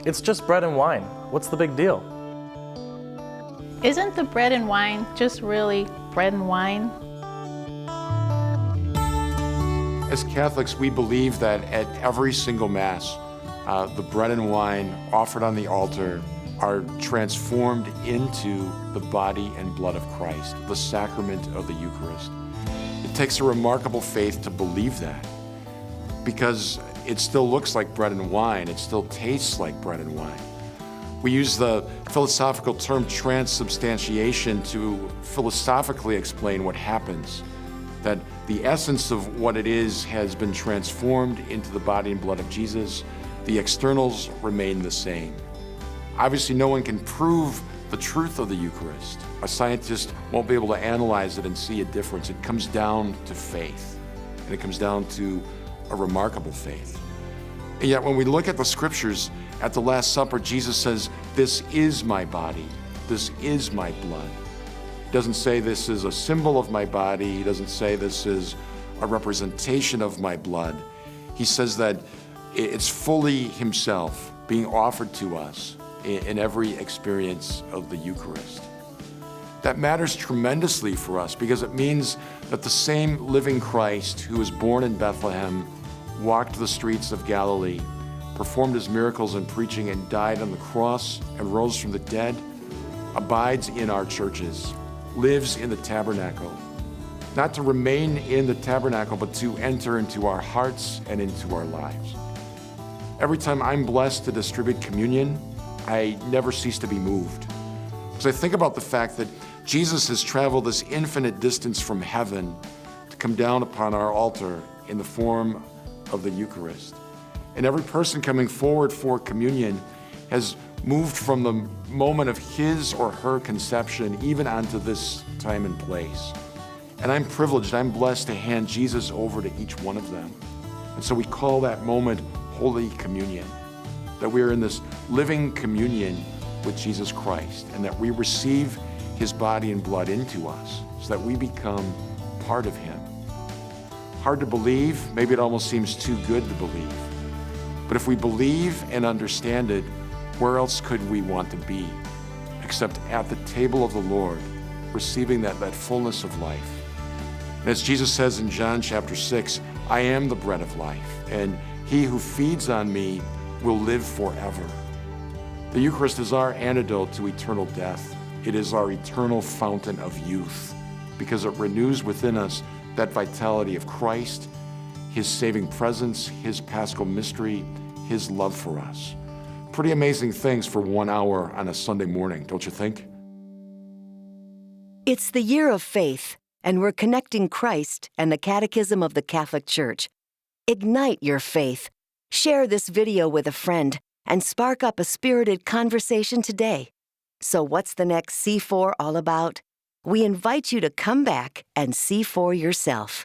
It's just bread and wine. What's the big deal? Isn't the bread and wine just really bread and wine? As Catholics, we believe that at every single Mass, the bread and wine offered on the altar are transformed into the body and blood of Christ, the sacrament of the Eucharist. It takes a remarkable faith to believe that, because it still looks like bread and wine, it still tastes like bread and wine. We use the philosophical term transubstantiation to philosophically explain what happens, that the essence of what it is has been transformed into the body and blood of Jesus. The externals remain the same. Obviously, no one can prove the truth of the Eucharist. A scientist won't be able to analyze it and see a difference. It comes down to faith, and it comes down to a remarkable faith. And yet, when we look at the scriptures, at the Last Supper, Jesus says, "This is my body, this is my blood." He doesn't say this is a symbol of my body. He doesn't say this is a representation of my blood. He says that it's fully himself being offered to us in every experience of the Eucharist. That matters tremendously for us because it means that the same living Christ who was born in Bethlehem, walked the streets of Galilee, performed his miracles in preaching, and died on the cross and rose from the dead, abides in our churches, lives in the tabernacle, not to remain in the tabernacle, but to enter into our hearts and into our lives. Every time I'm blessed to distribute communion, I never cease to be moved. Because I think about the fact that Jesus has traveled this infinite distance from heaven to come down upon our altar in the form of the Eucharist. And every person coming forward for communion has moved from the moment of his or her conception even onto this time and place. And I'm privileged, I'm blessed to hand Jesus over to each one of them. And so we call that moment Holy Communion, that we are in this living communion with Jesus Christ, and that we receive his body and blood into us so that we become part of him. Hard to believe, maybe it almost seems too good to believe. But if we believe and understand it, where else could we want to be except at the table of the Lord, receiving that fullness of life? And as Jesus says in John chapter 6, "I am the bread of life, and he who feeds on me will live forever." The Eucharist is our antidote to eternal death. It is our eternal fountain of youth because it renews within us that vitality of Christ, his saving presence, his paschal mystery, his love for us. Pretty amazing things for 1 hour on a Sunday morning, don't you think? It's the year of faith, and we're connecting Christ and the Catechism of the Catholic Church. Ignite your faith. Share this video with a friend and spark up a spirited conversation today. So what's the next C4 all about? We invite you to come back and see for yourself.